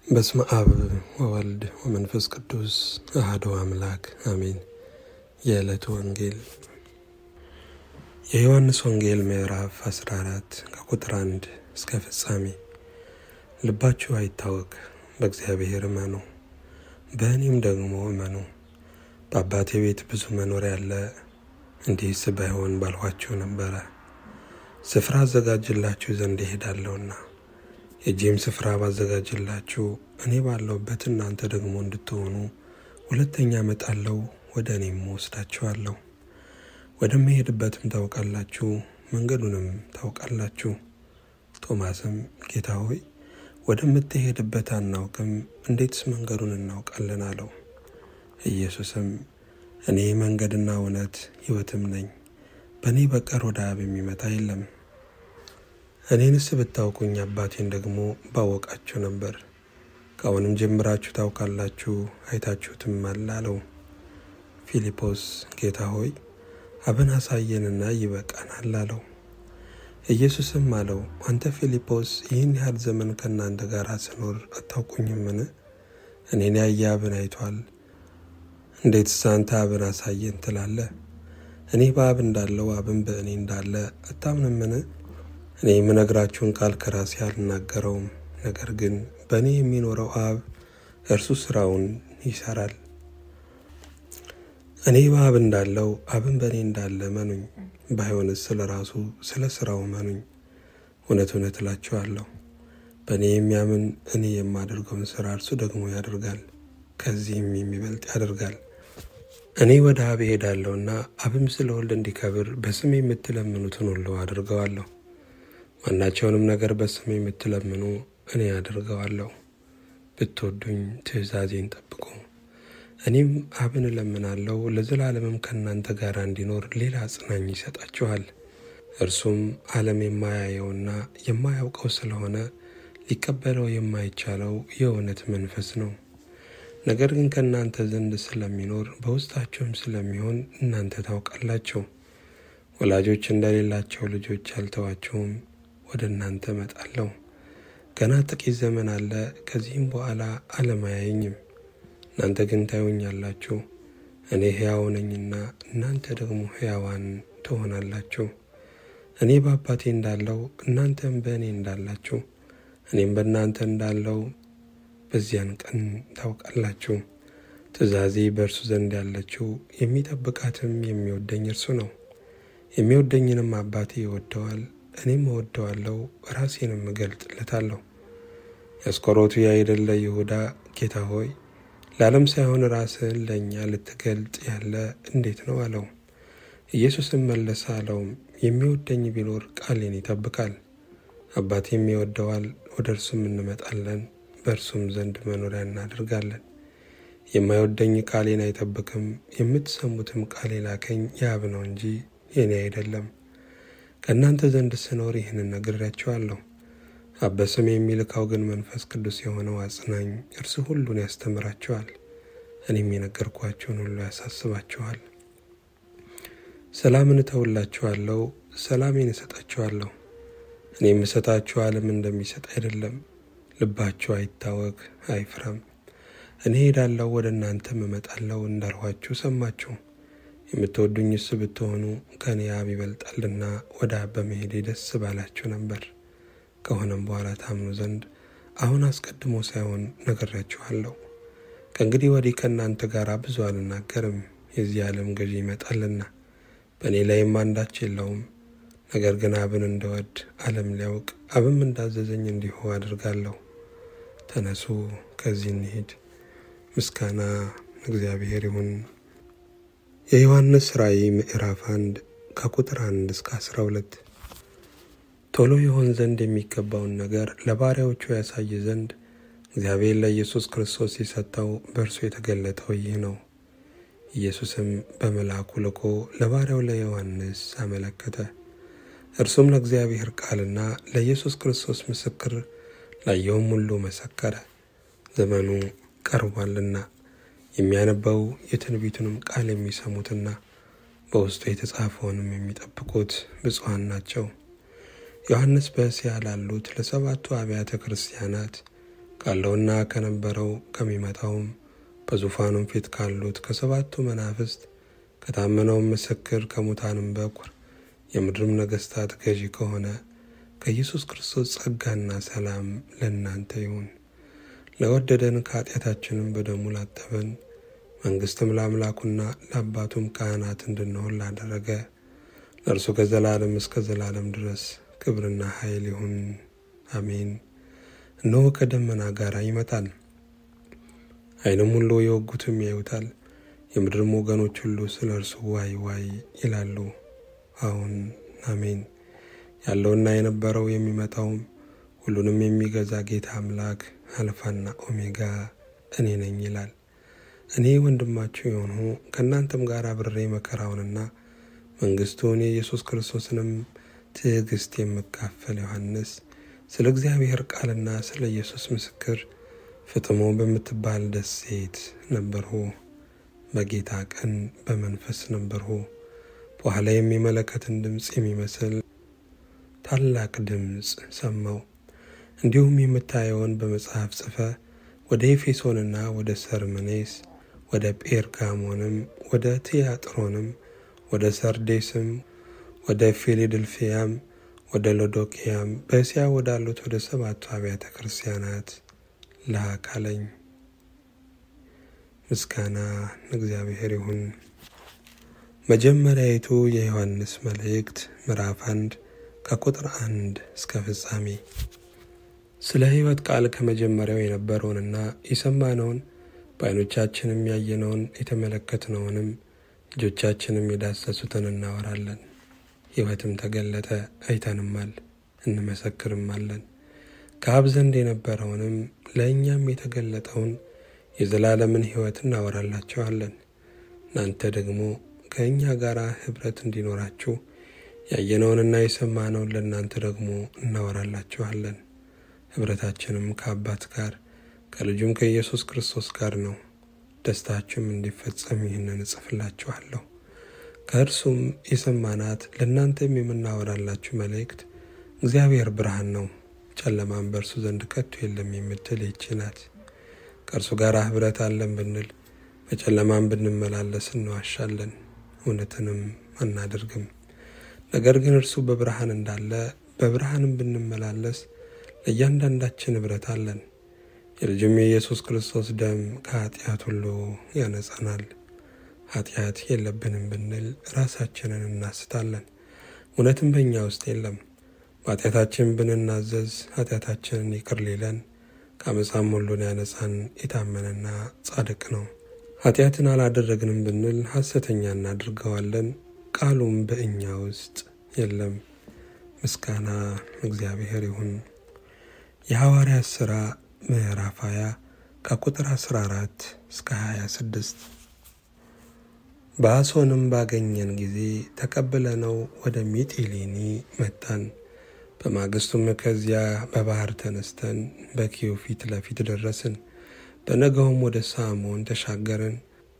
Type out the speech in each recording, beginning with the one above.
በስመ አብ ወወልድ ወመንፈስ ቅዱስ አሐዱ አምላክ አሜን። የዕለቱ ወንጌል የዮሐንስ ወንጌል ምዕራፍ 14 ከቁጥር 1 እስከ ፍጻሜ። ልባችሁ አይታወክ፣ በእግዚአብሔር እመኑ፣ በእኔም ደግሞ እመኑ። በአባቴ ቤት ብዙ መኖሪያ አለ። እንዲህስ ባይሆን ባልኋችሁ ነበረ። ስፍራ አዘጋጅላችሁ ዘንድ እሄዳለሁና፣ የጄም ስፍራ ባዘጋጅላችሁ እኔ ባለሁበት እናንተ ደግሞ እንድትሆኑ ሁለተኛ እመጣለሁ፣ ወደ እኔም ወስዳችኋለሁ። ወደምሄድበትም ታውቃላችሁ፣ መንገዱንም ታውቃላችሁ። ቶማስም ጌታ ሆይ፣ ወደምትሄድበት አናውቅም፣ እንዴትስ መንገዱን እናውቃለን አለው። ኢየሱስም እኔ መንገድና እውነት ሕይወትም ነኝ፣ በእኔ በቀር ወደ አብ የሚመጣ የለም። እኔንስ ብታውቁኝ አባቴን ደግሞ ባወቃችሁ ነበር። ከአሁንም ጀምራችሁ ታውቃላችሁ፣ አይታችሁትማል አለው። ፊልጶስ ጌታ ሆይ፣ አብን አሳየንና ይበቃናል አለው። ኢየሱስም አለው፣ አንተ ፊልጶስ፣ ይህን ያህል ዘመን ከእናንተ ጋር ስኖር አታውቁኝምን? እኔን ያየ አብን አይቷል። እንዴትስ አንተ አብን አሳየን ትላለህ? እኔ በአብ እንዳለው አብን በእኔ እንዳለ አታምንምን? እኔ የምነግራችሁን ቃል ከራሴ አልናገረውም፣ ነገር ግን በእኔ የሚኖረው አብ እርሱ ሥራውን ይሠራል። እኔ በአብ እንዳለው አብን በእኔ እንዳለ መኑኝ። ባይሆንስ ስለ ራሱ ስለ ሥራው መኑኝ። እውነት እውነት እላችኋለሁ፣ በእኔ የሚያምን እኔ የማደርገውን ሥራ እርሱ ደግሞ ያደርጋል፣ ከዚህም የሚበልጥ ያደርጋል። እኔ ወደ አብ እሄዳለሁና አብም ስለ ወልድ እንዲከብር በስሜ የምትለምኑትን ሁሉ አድርገዋለሁ። ማናቸውንም ነገር በስሜ የምትለምኑ እኔ አደርገዋለሁ። ብትወዱኝ ትእዛዜን ጠብቁ። እኔም አብን እለምናለሁ፣ ለዘላለምም ከእናንተ ጋር እንዲኖር ሌላ አጽናኝ ይሰጣችኋል። እርሱም ዓለም የማያየውና የማያውቀው ስለሆነ ሊቀበለው የማይቻለው የእውነት መንፈስ ነው። ነገር ግን ከእናንተ ዘንድ ስለሚኖር በውስጣችሁም ስለሚሆን እናንተ ታውቃላችሁ። ወላጆች እንደሌላቸው ልጆች አልተዋችሁም፣ ወደ እናንተ እመጣለሁ። ገና ጥቂት ዘመን አለ፣ ከዚህም በኋላ ዓለም አያየኝም፣ እናንተ ግን ታዩኛላችሁ። እኔ ሕያው ነኝና እናንተ ደግሞ ሕያዋን ትሆናላችሁ። እኔ በአባቴ እንዳለው እናንተም በእኔ እንዳላችሁ እኔም በእናንተ እንዳለው በዚያን ቀን ታውቃላችሁ። ትእዛዜ በእርሱ ዘንድ ያለችው የሚጠብቃትም የሚወደኝ እርሱ ነው። የሚወደኝንም አባቴ ይወደዋል፣ እኔም እወደዋለሁ፣ ራሴንም እገልጥለታለሁ። የአስቆሮቱ ያይደለ ይሁዳ ጌታ ሆይ፣ ለዓለም ሳይሆን ራስህን ለእኛ ልትገልጥ ያለ እንዴት ነው አለው። ኢየሱስም መለሰ አለውም፣ የሚወደኝ ቢኖር ቃሌን ይጠብቃል፣ አባቴም ይወደዋል፣ ወደ እርሱም እንመጣለን፣ በእርሱም ዘንድ መኖሪያ እናደርጋለን። የማይወደኝ ቃሌን አይጠብቅም። የምትሰሙትም ቃል የላከኝ የአብ ነው እንጂ የኔ አይደለም። ከእናንተ ዘንድ ስኖር ይህንን ነግሬያችኋለሁ። አብ በስሜ የሚልከው ግን መንፈስ ቅዱስ የሆነው አጽናኝ እርሱ ሁሉን ያስተምራችኋል፣ እኔም የነገርኳችሁን ሁሉ ያሳስባችኋል። ሰላምን እተውላችኋለሁ፣ ሰላሜን እሰጣችኋለሁ። እኔ የምሰጣችሁ ዓለም እንደሚሰጥ አይደለም። ልባችሁ አይታወክ አይፍራም። እኔ ሄዳለሁ፣ ወደ እናንተም እመጣለሁ እንዳልኋችሁ ሰማችሁ። የምትወዱኝስ ብትሆኑ ከእኔ አብ ይበልጣልና ወደ አብ በመሄዴ ደስ ባላችሁ ነበር። ከሆነም በኋላ ታምኑ ዘንድ አሁን አስቀድሞ ሳይሆን ነግሬያችኋለሁ። ከእንግዲህ ወዲህ ከእናንተ ጋር ብዙ አልናገርም፣ የዚህ ዓለም ገዢ ይመጣልና በእኔ ላይም አንዳች የለውም። ነገር ግን አብን እንደወድ ዓለም ሊያውቅ አብም እንዳዘዘኝ እንዲሁ አድርጋለሁ። ተነሱ፣ ከዚህ እንሂድ። ምስጋና እግዚአብሔር ይሁን። የዮሐንስ ራእይ ምዕራፍ 1 ከቁጥር 1 እስከ 12። ቶሎ ይሆን ዘንድ የሚገባውን ነገር ለባሪያዎቹ ያሳይ ዘንድ እግዚአብሔር ለኢየሱስ ክርስቶስ የሰጠው በእርሱ የተገለጠው ይህ ነው። ኢየሱስም በመልአኩ ልኮ ለባሪያው ለዮሐንስ አመለከተ። እርሱም ለእግዚአብሔር ቃልና ለኢየሱስ ክርስቶስ ምስክር ላየውም ሁሉ መሰከረ። ዘመኑ ቀርቧልና የሚያነበው የትንቢቱንም ቃል የሚሰሙትና በውስጡ የተጻፈውንም የሚጠብቁት ብፁዓን ናቸው። ዮሐንስ በእስያ ላሉት ለ7 አብያተ ክርስቲያናት ካለውና ከነበረው ከሚመጣውም በዙፋኑም ፊት ካሉት ከሰባቱ መናፍስት ከታመነው ምስክር ከሙታንም በኩር የምድርም ነገሥታት ገዢ ከሆነ ከኢየሱስ ክርስቶስ ጸጋና ሰላም ለእናንተ ይሁን። ለወደደን ከኃጢአታችንም በደሙ ላጠበን መንግሥትም ለአምላኩና ለአባቱም ካህናት እንድንሆን ላደረገ ለእርሱ ከዘላለም እስከ ዘላለም ድረስ ክብርና ኃይል ይሁን፣ አሜን። እነሆ ከደመና ጋር ይመጣል፣ ዓይንም ሁሉ የወጉትም ያዩታል፣ የምድርም ወገኖች ሁሉ ስለ እርሱ ዋይ ዋይ ይላሉ። አሁን አሜን። ያለውና የነበረው የሚመጣውም ሁሉንም የሚገዛ ጌታ አምላክ አልፋና ኦሜጋ እኔ ነኝ ይላል። እኔ ወንድማችሁ የሆንሁ ከእናንተም ጋር አብሬ መከራውንና መንግሥቱን የኢየሱስ ክርስቶስንም ትዕግሥት የምካፈል ዮሐንስ ስለ እግዚአብሔር ቃልና ስለ ኢየሱስ ምስክር ፍጥሞ በምትባል ደሴት ነበርሁ። በጌታ ቀን በመንፈስ ነበርሁ። በኋላ የሚመለከትን ድምፅ የሚመስል ታላቅ ድምፅ ሰማሁ። እንዲሁም የምታየውን በመጽሐፍ ጽፈ ወደ ኤፌሶንና ወደ ሰርምኔስ ወደ ጴርጋሞንም ወደ ትያጥሮንም ወደ ሰርዴስም ወደ ፊላዴልፊያም ወደ ሎዶቅያም በእስያ ወዳሉት ወደ 7ቱ አብያተ ክርስቲያናት ላክ አለኝ። ምስጋና ለእግዚአብሔር ይሁን። መጀመሪያይቱ የዮሐንስ መልእክት ምዕራፍ 1 ከቁጥር 1 እስከ ፍጻሜ። ስለ ሕይወት ቃል ከመጀመሪያው የነበረውንና የሰማነውን በዓይኖቻችንም ያየነውን የተመለከትነውንም እጆቻችንም የዳሰሱትን እናወራለን። ሕይወትም ተገለጠ፣ አይተንማል፣ እንመሰክርማለን። ከአብ ዘንድ የነበረውንም ለእኛም የተገለጠውን የዘላለምን ሕይወት እናወራላችኋለን። እናንተ ደግሞ ከእኛ ጋር ኅብረት እንዲኖራችሁ ያየነውንና የሰማነውን ለእናንተ ደግሞ እናወራላችኋለን። ኅብረታችንም ከአባት ጋር ከልጁም ከኢየሱስ ክርስቶስ ጋር ነው። ደስታችሁም እንዲፈጸም ይህንን እጽፍላችኋለሁ። ከእርሱም የሰማናት ለእናንተም የምናወራላችሁ መልእክት እግዚአብሔር ብርሃን ነው፣ ጨለማም በእርሱ ዘንድ ከቶ የለም የምትል ይህች ናት። ከእርሱ ጋር ኅብረት አለን ብንል በጨለማም ብንመላለስ እንዋሻለን፣ እውነትንም አናደርግም። ነገር ግን እርሱ በብርሃን እንዳለ በብርሃንም ብንመላለስ ለእያንዳንዳችን ኅብረት አለን። የልጁም የኢየሱስ ክርስቶስ ደም ከኃጢአት ሁሉ ያነጻናል። ኃጢአት የለብንም ብንል ራሳችንን እናስታለን፣ እውነትም በእኛ ውስጥ የለም። በኃጢአታችን ብንናዘዝ ኃጢአታችንን ይቅር ሊለን ከዓመፃም ሁሉን ያነጻን የታመነና ጻድቅ ነው። ኃጢአትን አላደረግንም ብንል ሐሰተኛ እናድርገዋለን፣ ቃሉም በእኛ ውስጥ የለም። ምስጋና እግዚአብሔር ይሁን። የሐዋርያት ሥራ ምዕራፍ 20 ከቁጥር 14 እስከ 26። በአሶንም ባገኘን ጊዜ ተቀብለነው ወደ ሚጢሊኒ መጣን። በማግስቱም ከዚያ በባህር ተነስተን በኪዮ ፊት ለፊት ደረስን። በነገውም ወደ ሳሞን ተሻገርን።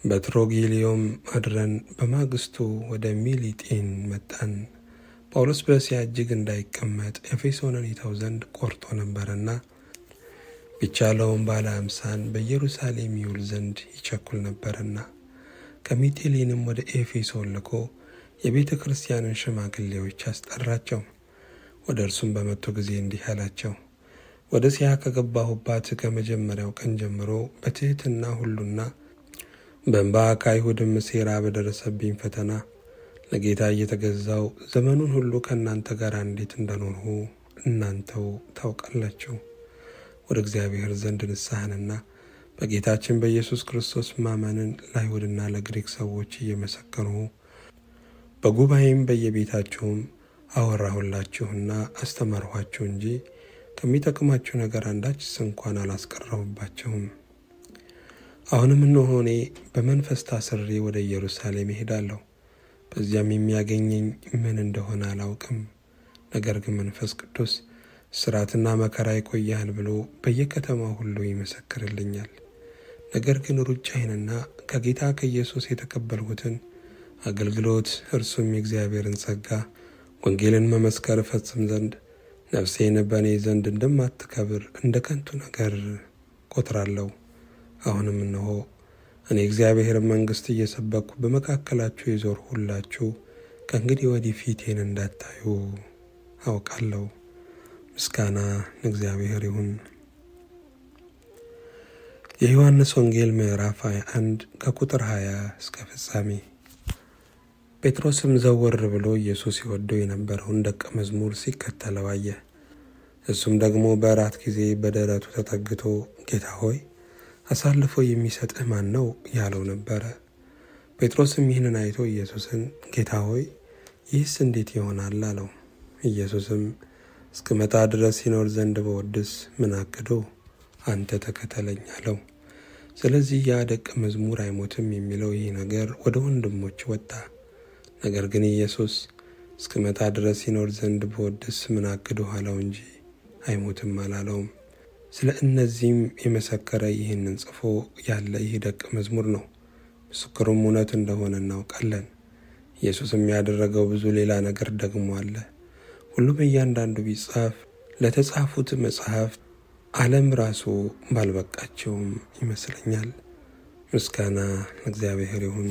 በትሮጊሊዮም አድረን በማግስቱ ወደ ሚሊጢን መጣን። ጳውሎስ በእስያ እጅግ እንዳይቀመጥ ኤፌሶንን ይተው ዘንድ ቆርጦ ነበርና ቢቻለውም ባለ 50 በኢየሩሳሌም ይውል ዘንድ ይቸኩል ነበርና ከሚጢሊንም ወደ ኤፌሶን ልኮ የቤተ ክርስቲያንን ሽማግሌዎች አስጠራቸው። ወደ እርሱም በመጡ ጊዜ እንዲህ አላቸው፣ ወደ እስያ ከገባሁባት ከመጀመሪያው ቀን ጀምሮ በትሕትና ሁሉና በእንባ ከአይሁድም ሴራ በደረሰብኝ ፈተና ለጌታ እየተገዛው ዘመኑን ሁሉ ከእናንተ ጋር እንዴት እንደኖርሁ እናንተው ታውቃላችሁ። ወደ እግዚአብሔር ዘንድ ንስሐንና በጌታችን በኢየሱስ ክርስቶስ ማመንን ለአይሁድና ለግሪክ ሰዎች እየመሰከርሁ በጉባኤም በየቤታችሁም አወራሁላችሁና አስተማርኋችሁ እንጂ ከሚጠቅማችሁ ነገር አንዳችስ እንኳን አላስቀረሁባችሁም። አሁንም እነሆ እኔ በመንፈስ ታስሬ ወደ ኢየሩሳሌም እሄዳለሁ። በዚያም የሚያገኘኝ ምን እንደሆነ አላውቅም። ነገር ግን መንፈስ ቅዱስ እስራትና መከራ ይቆያል ብሎ በየከተማው ሁሉ ይመሰክርልኛል። ነገር ግን ሩጫዬንና ከጌታ ከኢየሱስ የተቀበልሁትን አገልግሎት እርሱም የእግዚአብሔርን ጸጋ ወንጌልን መመስከር እፈጽም ዘንድ ነፍሴን በእኔ ዘንድ እንደማትከብር እንደ ከንቱ ነገር ቆጥራለሁ። አሁንም እነሆ እኔ እግዚአብሔርን መንግሥት እየሰበኩ በመካከላችሁ የዞርሁላችሁ ከእንግዲህ ወዲህ ፊቴን እንዳታዩ አውቃለሁ። ምስጋና ለእግዚአብሔር ይሁን። የዮሐንስ ወንጌል ምዕራፍ 21 ከቁጥር 20 እስከ ፍጻሜ። ጴጥሮስም ዘወር ብሎ ኢየሱስ ይወደው የነበረውን ደቀ መዝሙር ሲከተለው አየ። እሱም ደግሞ በእራት ጊዜ በደረቱ ተጠግቶ ጌታ ሆይ አሳልፎ የሚሰጥህ ማን ነው ያለው ነበረ። ጴጥሮስም ይህንን አይቶ ኢየሱስን ጌታ ሆይ ይህስ እንዴት ይሆናል አለው። ኢየሱስም እስክመጣ ድረስ ይኖር ዘንድ በወድስ ምን አግዶ? አንተ ተከተለኝ አለው። ስለዚህ ያ ደቀ መዝሙር አይሞትም የሚለው ይህ ነገር ወደ ወንድሞች ወጣ። ነገር ግን ኢየሱስ እስክመጣ ድረስ ይኖር ዘንድ በወድስ ምን አግዶ አለው እንጂ አይሞትም አላለውም። ስለ እነዚህም የመሰከረ ይህንን ጽፎ ያለ ይህ ደቀ መዝሙር ነው። ምስክሩም እውነት እንደሆነ እናውቃለን። ኢየሱስም ያደረገው ብዙ ሌላ ነገር ደግሞ አለ። ሁሉም እያንዳንዱ ቢጻፍ ለተጻፉት መጽሐፍ ዓለም ራሱ ባልበቃቸውም ይመስለኛል። ምስጋና ለእግዚአብሔር ይሁን።